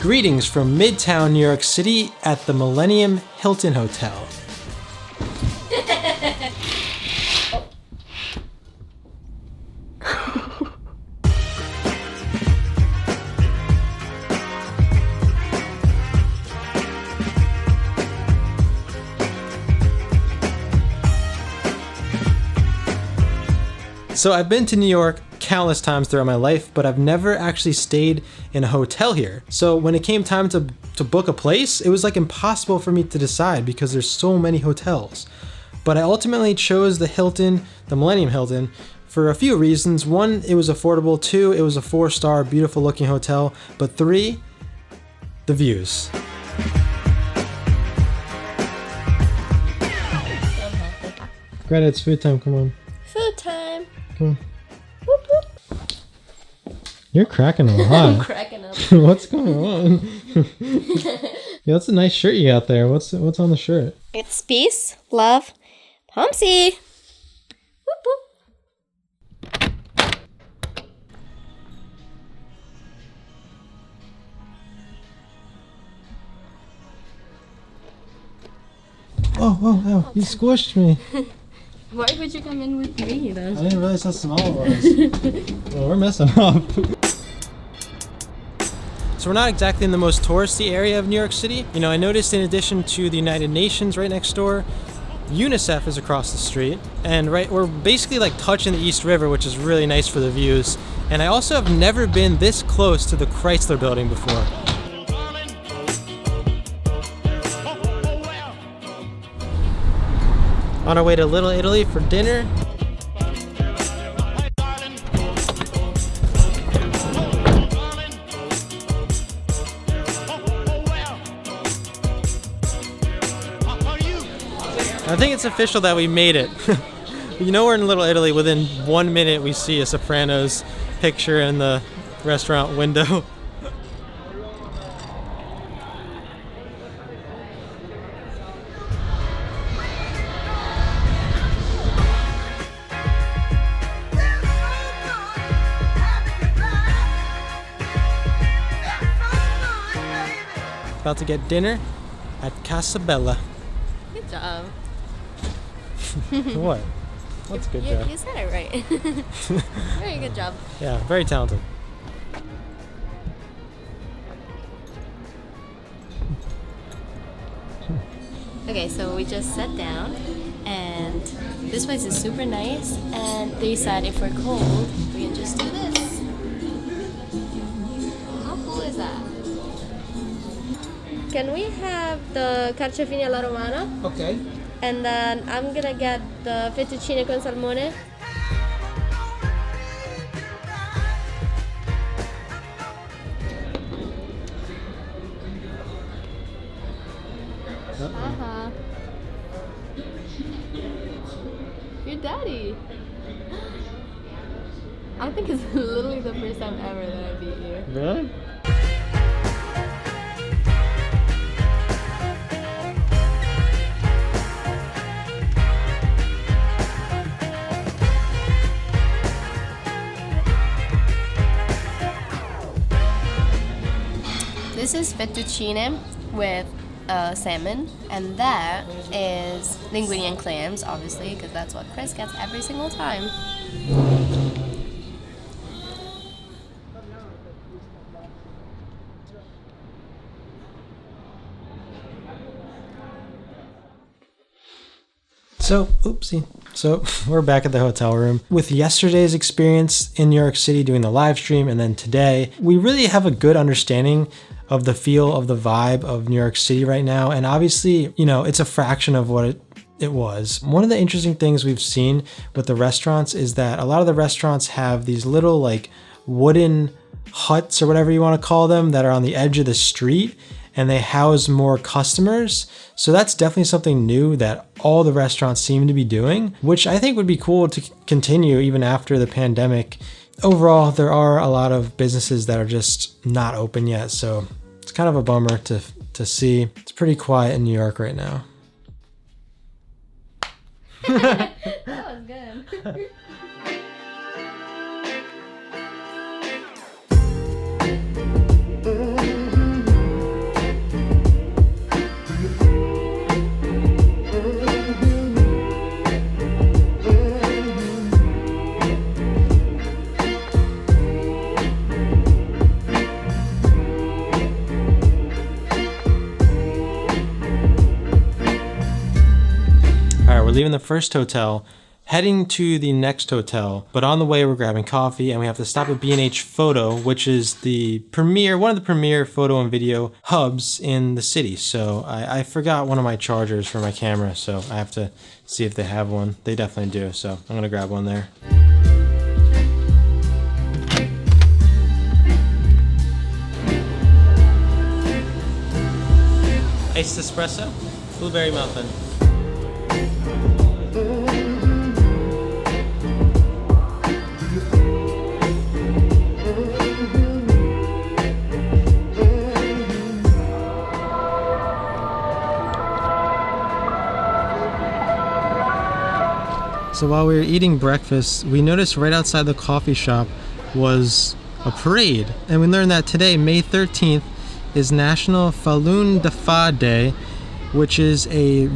Greetings from Midtown, New York City at the Millennium Hilton Hotel. So I've been to New York countless times throughout my life, but I've never actually stayed in a hotel here. So when it came time to book a place, it was like impossible for me to decide because there's so many hotels. But I ultimately chose the Hilton, the Millennium Hilton, for a few reasons. One, it was affordable. Two, it was a 4-star, beautiful looking hotel. But three, the views. Greta, it's food time, come on. Food time. Come on. Whoop, whoop. You're cracking a lot. I'm cracking up. What's going on? Yeah, that's a nice shirt you got there. What's on the shirt? It's peace, love, Pumpsy. Whoop, whoop. Oh, you squished me. Why would you come in with me then? I didn't realize how small it was. Well, we're messing up. So we're not exactly in the most touristy area of New York City. You know, I noticed in addition to the United Nations right next door, UNICEF is across the street. And we're basically like touching the East River, which is really nice for the views. And I also have never been this close to the Chrysler Building before. On our way to Little Italy for dinner. I think it's official that we made it. You know we're in Little Italy. Within 1 minute we see a Sopranos picture in the restaurant window. About to get dinner at Casa Bella. Good job. What? What's good job? You said it right. Very good job. Yeah, very talented. Okay, so we just sat down, and this place is super nice, and they said if we're cold, we can just do this. How cool is that? Can we have the carciofini alla romana? Okay. And then I'm gonna get the fettuccine con salmone. Your daddy. I think it's literally the first time ever that I beat you. Really? This is fettuccine with salmon, and that is linguine and clams, obviously, because that's what Chris gets every single time. So, oopsie. So, we're back at the hotel room. With yesterday's experience in New York City doing the live stream and then today, we really have a good understanding of the feel of the vibe of New York City right now. And obviously, you know, it's a fraction of what it was. One of the interesting things we've seen with the restaurants is that a lot of the restaurants have these little like wooden huts or whatever you want to call them that are on the edge of the street, and they house more customers. So that's definitely something new that all the restaurants seem to be doing, which I think would be cool to continue even after the pandemic. Overall, there are a lot of businesses that are just not open yet, so it's kind of a bummer to see. It's pretty quiet in New York right now. That was good. We're leaving the first hotel, heading to the next hotel, but on the way we're grabbing coffee and we have to stop at B&H Photo, which is one of the premier photo and video hubs in the city. So I forgot one of my chargers for my camera, so I have to see if they have one. They definitely do, so I'm gonna grab one there. Iced espresso, blueberry muffin. So while we were eating breakfast, we noticed right outside the coffee shop was a parade. And we learned that today, May 13th, is National Falun Dafa Day, which is a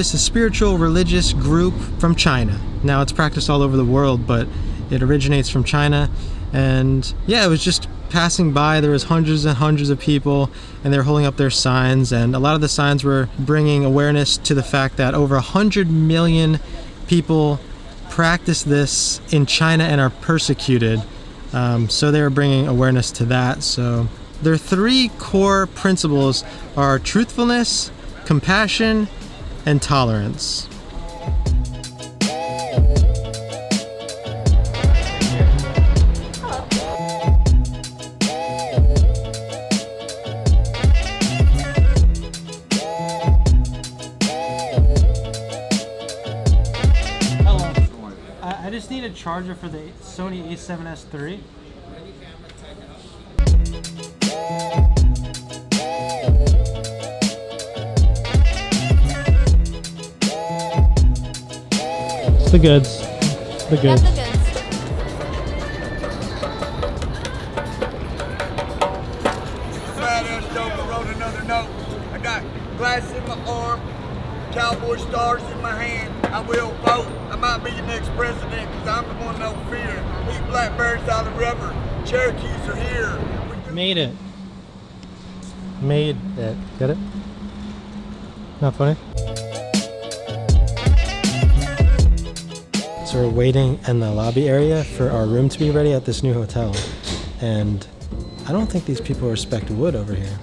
spiritual religious group from China. Now it's practiced all over the world, but it originates from China. And yeah, it was just passing by. There was hundreds and hundreds of people, and they're holding up their signs. And a lot of the signs were bringing awareness to the fact that over 100 million people practice this in China and are persecuted. So they were bringing awareness to that. So their three core principles are truthfulness, compassion, and tolerance. I just need a charger for the Sony a7S III. The goods. The goods. Wrote another note. I got glass in my arm, cowboy stars in my hand. I will vote. I might be the next president because I'm the one no fear. Eat blackberries out of the river. Cherokees are here. Made it. Made it. Get it? Not funny? So we're waiting in the lobby area for our room to be ready at this new hotel. And I don't think these people respect wood over here.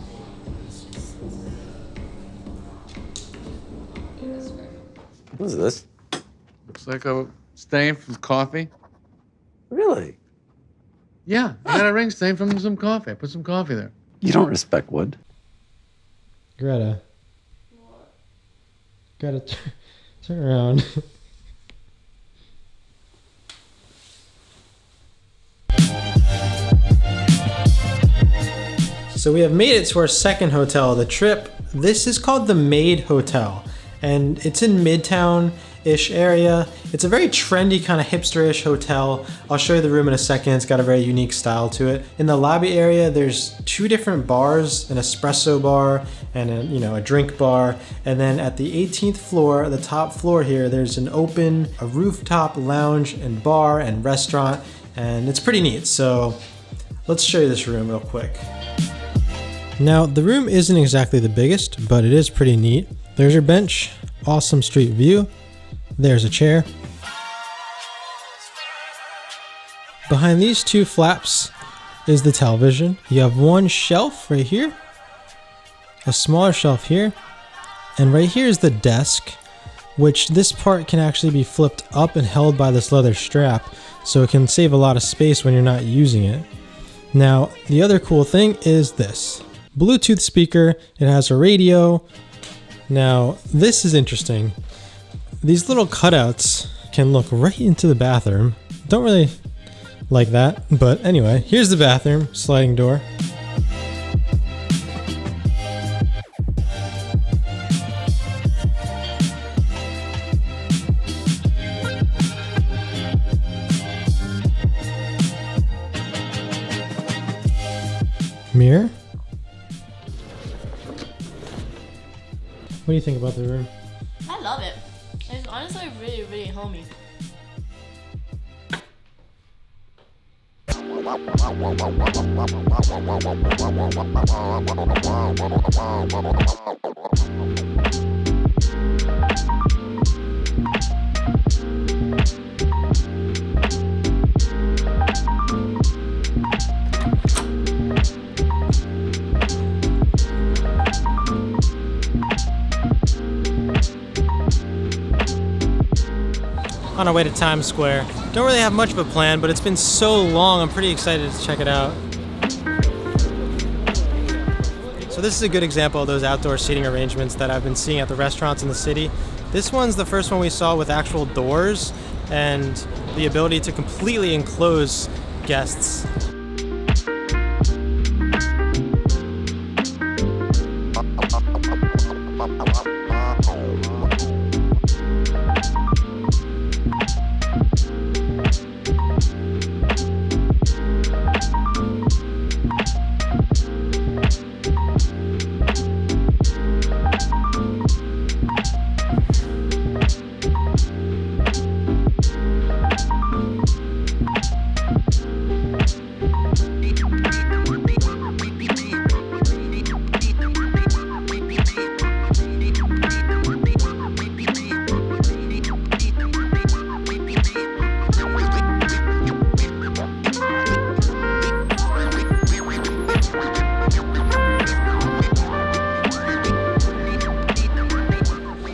What is this? Looks like a stain from coffee. Really? Yeah, I got a ring stain from some coffee. I put some coffee there. You don't respect wood. Greta. Greta, turn around. So we have made it to our second hotel of the trip. This is called the Maid Hotel, and it's in Midtown-ish area. It's a very trendy, kind of hipster-ish hotel. I'll show you the room in a second. It's got a very unique style to it. In the lobby area, there's two different bars, an espresso bar and a drink bar. And then at the 18th floor, the top floor here, there's a rooftop lounge and bar and restaurant, and it's pretty neat. So let's show you this room real quick. Now, the room isn't exactly the biggest, but it is pretty neat. There's your bench, awesome street view. There's a chair. Behind these two flaps is the television. You have one shelf right here, a smaller shelf here, and right here is the desk, which this part can actually be flipped up and held by this leather strap, so it can save a lot of space when you're not using it. Now, the other cool thing is this. Bluetooth speaker, it has a radio. Now, this is interesting. These little cutouts can look right into the bathroom. Don't really like that, but anyway, here's the bathroom, sliding door. Mirror? What do you think about the room? I love it. It's honestly really, really homey. on our way to Times Square. Don't really have much of a plan, but it's been so long, I'm pretty excited to check it out. So this is a good example of those outdoor seating arrangements that I've been seeing at the restaurants in the city. This one's the first one we saw with actual doors and the ability to completely enclose guests.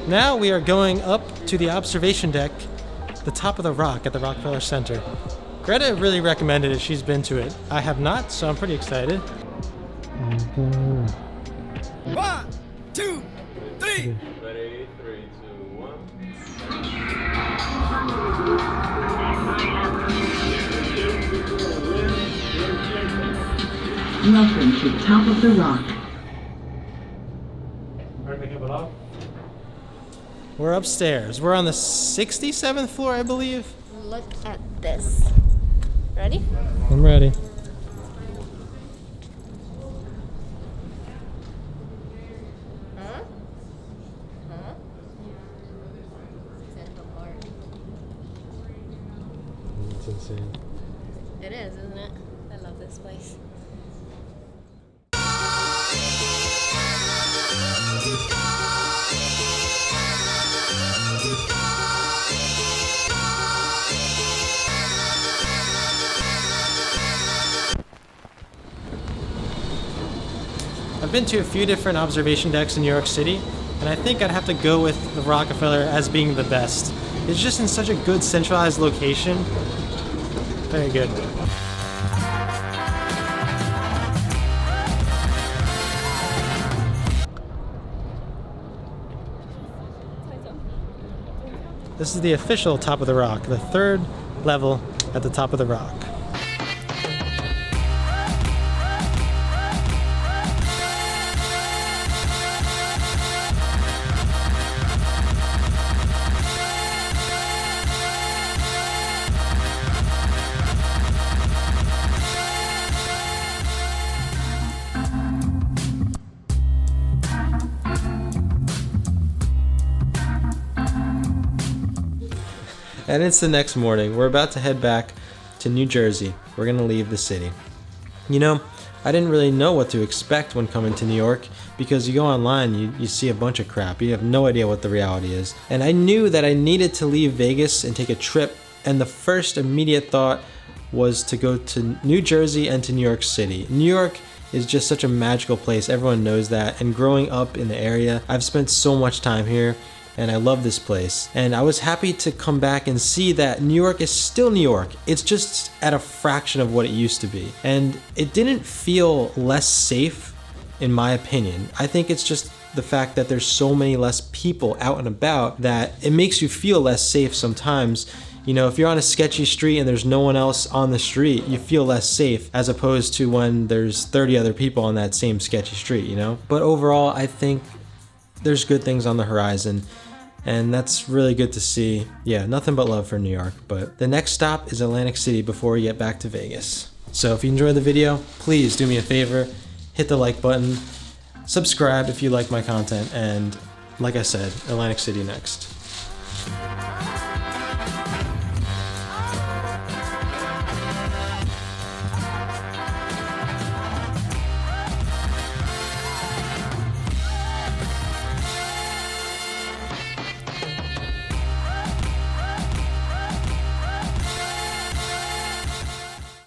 Now we are going up to the observation deck, the top of the rock at the Rockefeller Center. Greta really recommended it, she's been to it. I have not, so I'm pretty excited. 1, 2, 3. Ready? 3, 2, 1. Welcome to Top of the Rock. We're upstairs. We're on the 67th floor, I believe. Look at this. Ready? I'm ready. That's insane. It is, isn't it? I love this place. I've been to a few different observation decks in New York City, and I think I'd have to go with the Rockefeller as being the best. It's just in such a good centralized location. Very good. This is the official Top of the Rock, the third level at the top of the rock. And it's the next morning. We're about to head back to New Jersey. We're gonna leave the city. You know, I didn't really know what to expect when coming to New York because you go online, you see a bunch of crap. You have no idea what the reality is. And I knew that I needed to leave Vegas and take a trip, and the first immediate thought was to go to New Jersey and to New York City. New York is just such a magical place. Everyone knows that. And growing up in the area, I've spent so much time here. And I love this place. And I was happy to come back and see that New York is still New York. It's just at a fraction of what it used to be. And it didn't feel less safe, in my opinion. I think it's just the fact that there's so many less people out and about that it makes you feel less safe sometimes. You know, if you're on a sketchy street and there's no one else on the street, you feel less safe as opposed to when there's 30 other people on that same sketchy street, you know? But overall, I think there's good things on the horizon. And that's really good to see. Yeah, nothing but love for New York. But the next stop is Atlantic City before we get back to Vegas. So if you enjoyed the video, please do me a favor, hit the like button, subscribe if you like my content, and like I said, Atlantic City next.